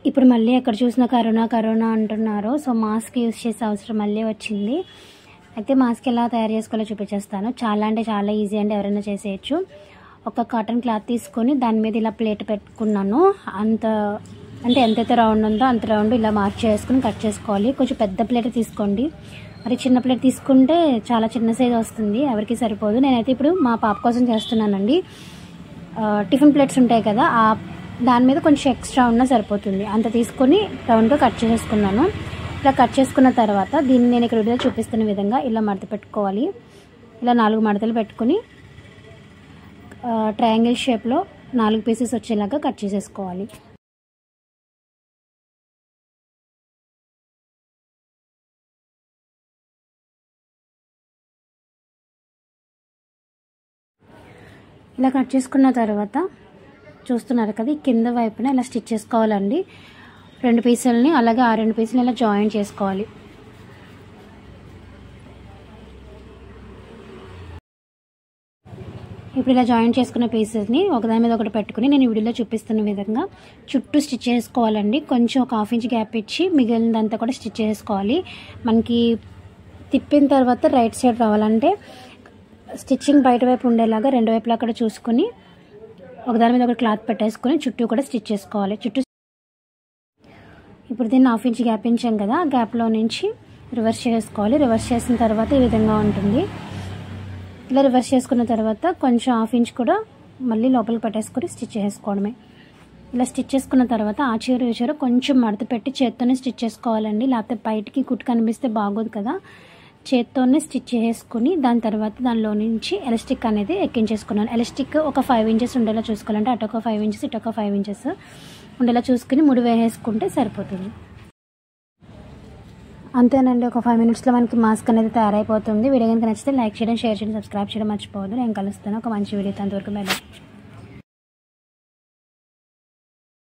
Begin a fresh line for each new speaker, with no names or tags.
ఇప్పుడు మళ్ళీ ఎక్కడ చూసినా కరోనా అంటున్నారు. సో మాస్క్ యూజ్ చేసే అవసరం మళ్ళీ వచ్చింది. అయితే మాస్క్ ఎలా తయారు చేసుకోవాలో చూపించేస్తాను. చాలా అంటే చాలా ఈజీ అండి, ఎవరైనా చేసేయచ్చు. ఒక కాటన్ క్లాత్ తీసుకొని దాని మీద ఇలా ప్లేట్ పెట్టుకున్నాను. ఎంతైతే రౌండ్ ఉందో అంత రౌండ్ ఇలా మార్క్ చేసుకుని కట్ చేసుకోవాలి. కొంచెం పెద్ద ప్లేట్ తీసుకోండి, మరి చిన్న ప్లేట్ తీసుకుంటే చాలా చిన్న సైజు వస్తుంది, ఎవరికి సరిపోదు. నేనైతే ఇప్పుడు మా పాప కోసం చేస్తున్నానండి. టిఫిన్ ప్లేట్స్ ఉంటాయి కదా, దాని మీద కొంచెం ఎక్స్ట్రా ఉన్నా సరిపోతుంది. అంత తీసుకొని రౌండ్గా కట్ చేసుకున్నాను. ఇలా కట్ చేసుకున్న తర్వాత దీన్ని నేను ఇక్కడ వీడియోలో చూపిస్తున్న విధంగా ఇలా మడత పెట్టుకోవాలి. ఇలా 4 మడతలు పెట్టుకుని ట్రయాంగిల్ షేప్లో 4 పీసెస్ వచ్చేలాగా కట్ చేసేసుకోవాలి. ఇలా కట్ చేసుకున్న తర్వాత చూస్తున్నారు కదా, కింద వైపున ఇలా స్టిచ్ చేసుకోవాలండి. 2 పీసులని అలాగే ఆ 2 పీసులు ఇలా జాయిన్ చేసుకోవాలి. ఇప్పుడు ఇలా జాయిన్ చేసుకున్న పీసెస్ని ఒకదాని మీద ఒకటి పెట్టుకుని నేను వీడియోలో చూపిస్తున్న విధంగా చుట్టూ స్టిచ్ చేసుకోవాలండి. కొంచెం ఒక 1/2 ఇంచ్ గ్యాప్ ఇచ్చి మిగిలినదంతా కూడా స్టిచ్ చేసుకోవాలి. మనకి తిప్పిన తర్వాత రైట్ సైడ్ రావాలంటే స్టిచ్చింగ్ బయట వైపు ఉండేలాగా 2 వైపులా కూడా చూసుకొని ఒకదాని మీద ఒకటి క్లాత్ పెట్టేసుకొని చుట్టూ కూడా స్టిచ్ చేసుకోవాలి. ఇప్పుడు దీన్ని 1/2 ఇంచ్ గ్యాప్ ఇచ్చాం కదా, ఆ గ్యాప్లో నుంచి రివర్స్ చేసుకోవాలి. రివర్స్ చేసిన తర్వాత ఈ విధంగా ఉంటుంది. ఇలా రివర్స్ చేసుకున్న తర్వాత కొంచెం 1/2 ఇంచ్ కూడా మళ్ళీ లోపలికి పెట్టేసుకొని స్టిచ్ చేసుకోవడమే. ఇలా స్టిచ్ చేసుకున్న తర్వాత ఆ చివరి ఈ చివరి కొంచెం మడత పెట్టి చేత్తోనే స్టిచ్ చేసుకోవాలండి, లేకపోతే బయటికి కుట్టు కనిపిస్తే బాగోదు కదా. చేత్తోనే స్టిచ్ చేసుకుని దాని తర్వాత దానిలో నుంచి ఎలాస్టిక్ అనేది ఎక్కించేసుకున్నాను. ఎలాస్టిక్ ఒక 5 ఇంచెస్ ఉండేలా చూసుకోవాలంటే అటు ఒక 5 ఇంచెస్ ఇటు ఒక 5 ఇంచెస్ ఉండేలా చూసుకుని ముడి వేసేసుకుంటే సరిపోతుంది. అంతేనండి, ఒక 5 మినిట్స్లో మనకి మాస్క్ అనేది తయారైపోతుంది. వీడియో కనుక నచ్చితే లైక్ చేయడం, షేర్ చేయడం, సబ్స్క్రైబ్ చేయడం మర్చిపోవద్దు. నేను కలుస్తాను ఒక మంచి వీడియోతో. అంతవరకు బై.